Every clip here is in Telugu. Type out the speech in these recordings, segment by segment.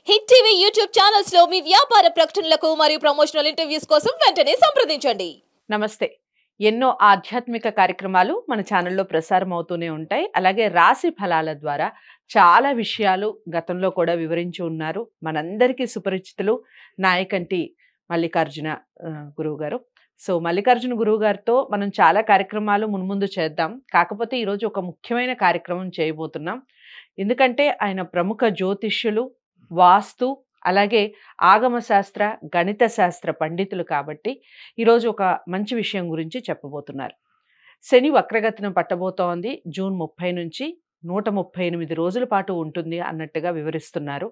హిట్ టీవీ యూట్యూబ్ ఛానల్స్ లో మీ వ్యాపార ప్రకటనలకు మరియు ప్రమోషనల్ ఇంటర్వ్యూస్ కోసం వెంటనే సంప్రదించండి. నమస్తే. ఎన్నో ఆధ్యాత్మిక కార్యక్రమాలు మన ఛానల్లో ప్రసారం అవుతూనే ఉంటాయి. అలాగే రాశి ఫలాల ద్వారా చాలా విషయాలు గతంలో కూడా వివరించి ఉన్నారు. మనందరికీ సుపరిచితులు నాయకంటి మల్లికార్జున గురువు గారు. సో మల్లికార్జున గురువు గారితో మనం చాలా కార్యక్రమాలు మున్ముందు చేద్దాం. కాకపోతే ఈరోజు ఒక ముఖ్యమైన కార్యక్రమం చేయబోతున్నాం. ఎందుకంటే ఆయన ప్రముఖ జ్యోతిష్యులు, వాస్తు, అలాగే ఆగమ శాస్త్ర, గణిత శాస్త్ర పండితులు కాబట్టి ఈరోజు ఒక మంచి విషయం గురించి చెప్పబోతున్నారు. శని వక్రగతిన పట్టబోతోంది. జూన్ 30 నుంచి 138 రోజుల పాటు ఉంటుంది అన్నట్టుగా వివరిస్తున్నారు.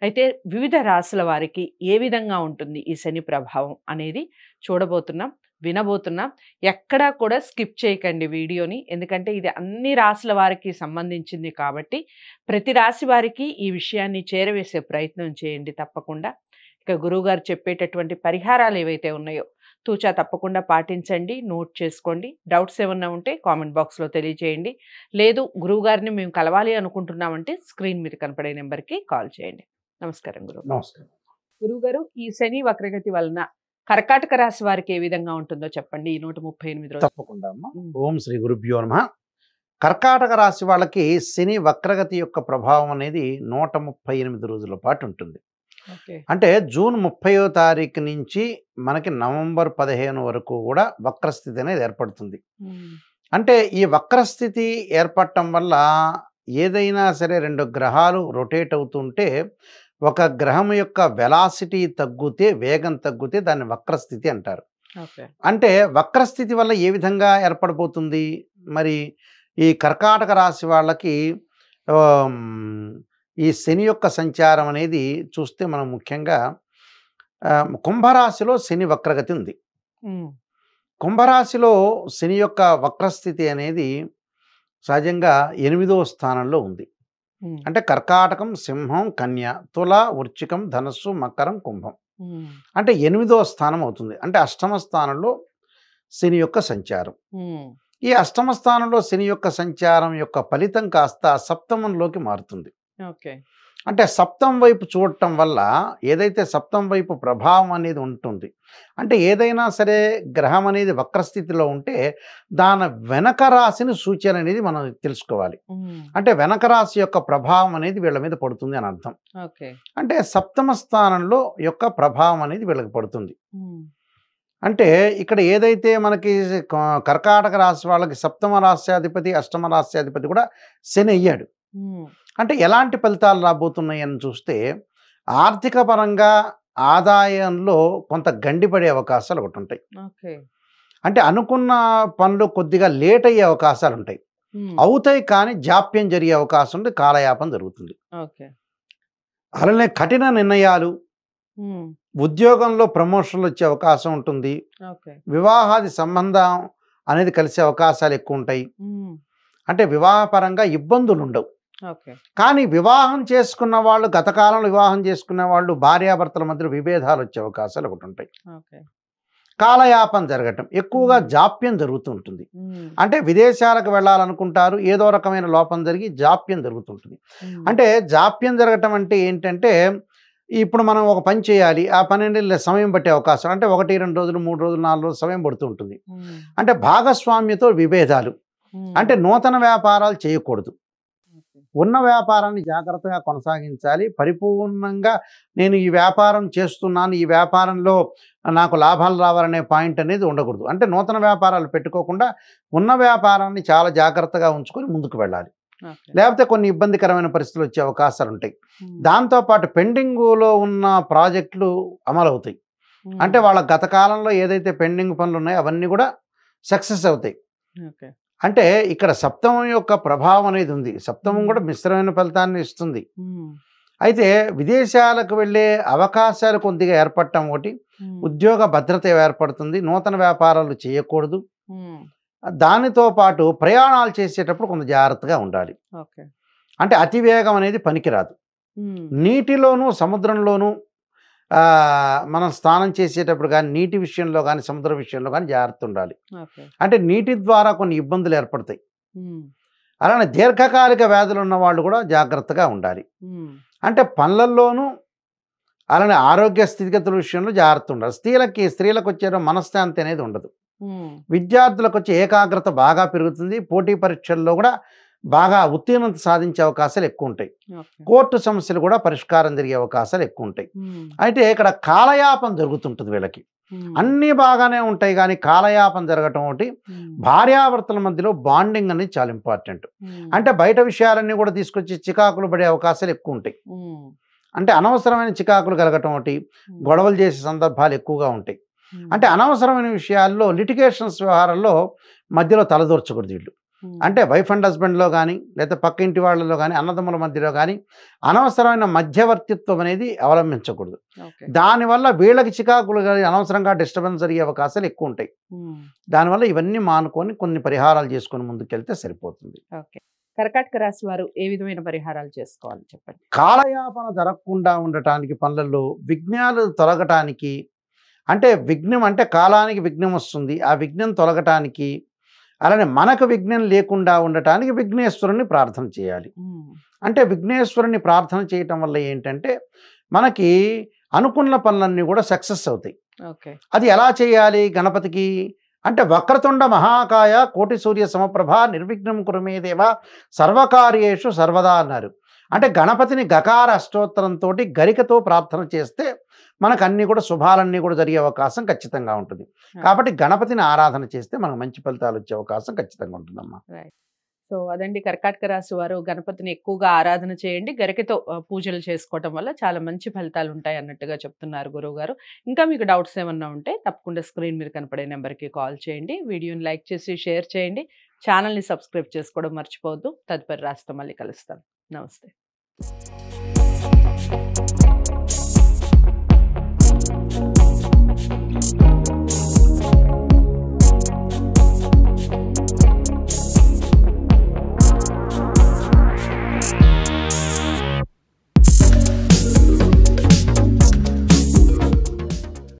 అయితే వివిధ రాశుల వారికి ఏ విధంగా ఉంటుంది ఈ శని ప్రభావం అనేది చూడబోతున్నాం, వినబోతున్నాం. ఎక్కడా కూడా స్కిప్ చేయకండి వీడియోని. ఎందుకంటే ఇది అన్ని రాశుల వారికి సంబంధించింది కాబట్టి ప్రతి రాశి వారికి ఈ విషయాన్ని చేరవేసే ప్రయత్నం చేయండి తప్పకుండా. ఇక గురువుగారు చెప్పేటటువంటి పరిహారాలు ఏవైతే ఉన్నాయో తూచా తప్పకుండా పాటించండి, నోట్ చేసుకోండి. డౌట్స్ ఏమన్నా ఉంటే కామెంట్ బాక్స్లో తెలియజేయండి. లేదు గురువుగారిని మేము కలవాలి అనుకుంటున్నామంటే స్క్రీన్ మీద కనపడే నెంబర్కి కాల్ చేయండి. నమస్కారం గురువు. నమస్కారం. గురువుగారు, ఈ శని వక్రగతి వలన కర్కాటక రాశి వారికి ఏ విధంగా ఉంటుందో చెప్పండి. ఈ 138 రోజులు. తప్పకుండా అమ్మా. ఓం శ్రీ గురుభ్యో నమః. కర్కాటక రాశి వాళ్ళకి శని వక్రగతి యొక్క ప్రభావం అనేది 138 రోజుల పాటు ఉంటుంది. అంటే జూన్ 30వ తారీఖు నుంచి మనకి నవంబర్ 15 వరకు కూడా వక్రస్థితి అనేది ఏర్పడుతుంది. అంటే ఈ వక్రస్థితి ఏర్పడటం వల్ల ఏదైనా సరే రెండు గ్రహాలు రొటేట్ అవుతుంటే ఒక గ్రహం యొక్క వెలాసిటీ తగ్గితే, వేగం తగ్గితే దాన్ని వక్రస్థితి అంటారు. అంటే వక్రస్థితి వల్ల ఏ విధంగా ఏర్పడబోతుంది? మరి ఈ కర్కాటక రాశి వాళ్ళకి ఈ శని యొక్క సంచారం అనేది చూస్తే మనం ముఖ్యంగా కుంభరాశిలో శని వక్రగతి ఉంది. కుంభరాశిలో శని యొక్క వక్రస్థితి అనేది సహజంగా 8వ స్థానంలో ఉంది. అంటే కర్కాటకం, సింహం, కన్య, తుల, వృశ్చికం, ధనస్సు, మకరం, కుంభం. అంటే 8వ స్థానం అవుతుంది. అంటే అష్టమ స్థానంలో శని యొక్క సంచారం. ఈ అష్టమ స్థానంలో శని యొక్క సంచారం యొక్క ఫలితం కాస్త సప్తమంలోకి మారుతుంది. అంటే సప్తం వైపు చూడటం వల్ల ఏదైతే సప్తం వైపు ప్రభావం అనేది ఉంటుంది, అంటే ఏదైనా సరే గ్రహం అనేది వక్రస్థితిలో ఉంటే దాని వెనక రాశిని సూచన అనేది మనం తెలుసుకోవాలి. అంటే వెనక రాశి యొక్క ప్రభావం అనేది వీళ్ళ మీద పడుతుంది అని అర్థం. అంటే సప్తమ స్థానంలో యొక్క ప్రభావం అనేది వీళ్ళకి పడుతుంది. అంటే ఇక్కడ ఏదైతే మనకి కర్కాటక రాశి వాళ్ళకి సప్తమ రాశ్యాధిపతి, అష్టమ రాశ్యాధిపతి కూడా శని అయ్యాడు. అంటే ఎలాంటి ఫలితాలు రాబోతున్నాయి అని చూస్తే ఆర్థిక పరంగా ఆదాయంలో కొంత గండిపడే అవకాశాలు ఒకటి ఉంటాయి. అంటే అనుకున్న పనులు కొద్దిగా లేట్ అయ్యే అవకాశాలు ఉంటాయి. అవుతాయి కానీ జాప్యం జరిగే అవకాశం ఉంది, కాలయాపన జరుగుతుంది. అలానే కఠిన నిర్ణయాలు, ఉద్యోగంలో ప్రమోషన్లు వచ్చే అవకాశం ఉంటుంది. వివాహాది సంబంధం అనేది కలిసే అవకాశాలు ఎక్కువ ఉంటాయి. అంటే వివాహపరంగా ఇబ్బందులు ఉండవు. కానీ వివాహం చేసుకున్న వాళ్ళు, గత కాలంలో వివాహం చేసుకున్న వాళ్ళు భార్యాభర్తల మధ్య విభేదాలు వచ్చే అవకాశాలు ఒకటి ఉంటాయి. కాలయాపన జరగటం, ఎక్కువగా జాప్యం జరుగుతూ ఉంటుంది. అంటే విదేశాలకు వెళ్ళాలనుకుంటారు, ఏదో రకమైన లోపం జరిగి జాప్యం జరుగుతుంటుంది. అంటే జాప్యం జరగటం అంటే ఏంటంటే ఇప్పుడు మనం ఒక పని చేయాలి, ఆ పని సమయం పట్టే అవకాశం, అంటే 1, 2 రోజులు, 3 రోజులు, 4 రోజులు సమయం పడుతూ ఉంటుంది. అంటే భాగస్వామ్యతో విభేదాలు, అంటే నూతన వ్యాపారాలు చేయకూడదు. ఉన్న వ్యాపారాన్ని జాగ్రత్తగా కొనసాగించాలి. పరిపూర్ణంగా నేను ఈ వ్యాపారం చేస్తున్నాను, ఈ వ్యాపారంలో నాకు లాభాలు రావాలనే పాయింట్ అనేది ఉండకూడదు. అంటే నూతన వ్యాపారాలు పెట్టుకోకుండా ఉన్న వ్యాపారాన్ని చాలా జాగ్రత్తగా ఉంచుకొని ముందుకు వెళ్ళాలి. లేకపోతే కొన్ని ఇబ్బందికరమైన పరిస్థితులు వచ్చే అవకాశాలు ఉంటాయి. దాంతోపాటు పెండింగ్లో ఉన్న ప్రాజెక్టులు అమలవుతాయి. అంటే వాళ్ళ గత కాలంలో ఏదైతే పెండింగ్ పనులు ఉన్నాయో అవన్నీ కూడా సక్సెస్ అవుతాయి. అంటే ఇక్కడ సప్తమం యొక్క ప్రభావం అనేది ఉంది. సప్తమం కూడా మిశ్రమైన ఫలితాన్ని ఇస్తుంది. అయితే విదేశాలకు వెళ్ళే అవకాశాలు కొద్దిగా ఏర్పడటం ఒకటి, ఉద్యోగ భద్రత ఏర్పడుతుంది. నూతన వ్యాపారాలు చేయకూడదు. దానితో పాటు ప్రయాణాలు చేసేటప్పుడు కొంత జాగ్రత్తగా ఉండాలి. అంటే అతివేగం అనేది పనికిరాదు. నీటిలోనూ సముద్రంలోనూ మనం స్నానం చేసేటప్పుడు కానీ, నీటి విషయంలో కానీ, సముద్ర విషయంలో కానీ జాగ్రత్త ఉండాలి. అంటే నీటి ద్వారా కొన్ని ఇబ్బందులు ఏర్పడతాయి. అలానే దీర్ఘకాలిక వ్యాధులు ఉన్న వాళ్ళు కూడా జాగ్రత్తగా ఉండాలి. అంటే పనులలోనూ అలానే ఆరోగ్య స్థితిగతుల విషయంలో జాగ్రత్త ఉండాలి. స్త్రీలకు వచ్చే మనశ్శాంతి అనేది ఉండదు. విద్యార్థులకు వచ్చే ఏకాగ్రత బాగా పెరుగుతుంది. పోటీ పరీక్షల్లో కూడా బాగా ఉత్తీర్ణత సాధించే అవకాశాలు ఎక్కువ ఉంటాయి. కోర్టు సమస్యలు కూడా పరిష్కారం జరిగే అవకాశాలు ఎక్కువ ఉంటాయి. అయితే ఇక్కడ కాలయాపన జరుగుతుంటుంది వీళ్ళకి. అన్నీ బాగానే ఉంటాయి కానీ కాలయాపన జరగటం ఒకటి. భార్యాభర్తల మధ్యలో బాండింగ్ అనేది చాలా ఇంపార్టెంట్. అంటే బయట విషయాలన్నీ కూడా తీసుకొచ్చి చికాకులు పడే అవకాశాలు ఎక్కువ ఉంటాయి. అంటే అనవసరమైన చికాకులు కలగటం ఒకటి, గొడవలు చేసే సందర్భాలు ఎక్కువగా ఉంటాయి. అంటే అనవసరమైన విషయాల్లో లిటిగేషన్స్ వ్యవహారాల్లో మధ్యలో తలదూర్చకూడదు వీళ్ళు. అంటే వైఫ్ అండ్ హస్బెండ్లో కానీ లేదా పక్క ఇంటి వాళ్ళలో కానీ అన్నదమ్ముల మధ్యలో కానీ అనవసరమైన మధ్యవర్తిత్వం అనేది అవలంబించకూడదు. దానివల్ల వీళ్ళకి చికాకులు కానీ అనవసరంగా డిస్టర్బెన్స్ జరిగే అవకాశాలు ఎక్కువ ఉంటాయి. దానివల్ల ఇవన్నీ మానుకొని కొన్ని పరిహారాలు చేసుకొని ముందుకెళ్తే సరిపోతుంది. కర్కాటక రాశి వారు ఏ విధమైన పరిహారాలు చేసుకోవాలి చెప్పండి. కాలయాపన జరగకుండా ఉండటానికి పనులలో విఘ్నాలు తొలగటానికి, అంటే విఘ్నం అంటే కాలానికి విఘ్నం వస్తుంది, ఆ విఘ్నం తొలగటానికి, అలానే మనకు విఘ్నం లేకుండా ఉండటానికి విఘ్నేశ్వరుని ప్రార్థన చేయాలి. అంటే విఘ్నేశ్వరుని ప్రార్థన చేయటం వల్ల ఏంటంటే మనకి అనుకున్న పనులన్నీ కూడా సక్సెస్ అవుతాయి. అది ఎలా చేయాలి గణపతికి అంటే వక్రతుండ మహాకాయ కోటి సూర్య సమప్రభ నిర్విఘ్నం కురుమే దేవ సర్వకార్యేషు సర్వదా అన్నారు. అంటే గణపతిని గకార అష్టోత్తరంతో గరికతో ప్రార్థన చేస్తే మనకు అన్నీ కూడా శుభాలన్నీ కూడా జరిగే అవకాశం ఖచ్చితంగా ఉంటుంది. కాబట్టి గణపతిని ఆరాధన చేస్తే మనకు మంచి ఫలితాలు వచ్చే అవకాశం ఖచ్చితంగా ఉంటుందమ్మా. సో అదండి, కర్కాటక రాశి వారు గణపతిని ఎక్కువగా ఆరాధన చేయండి, గరికతో పూజలు చేసుకోవటం వల్ల చాలా మంచి ఫలితాలు ఉంటాయి అన్నట్టుగా చెప్తున్నారు గురువు గారు. ఇంకా మీకు డౌట్స్ ఏమన్నా ఉంటే తప్పకుండా స్క్రీన్ మీద కనపడే నెంబర్కి కాల్ చేయండి. వీడియోని లైక్ చేసి షేర్ చేయండి. ఛానల్ని సబ్స్క్రైబ్ చేసుకోవడం మర్చిపోవద్దు. తదుపరి రాశితో మళ్ళీ కలుస్తాం. నమస్తే.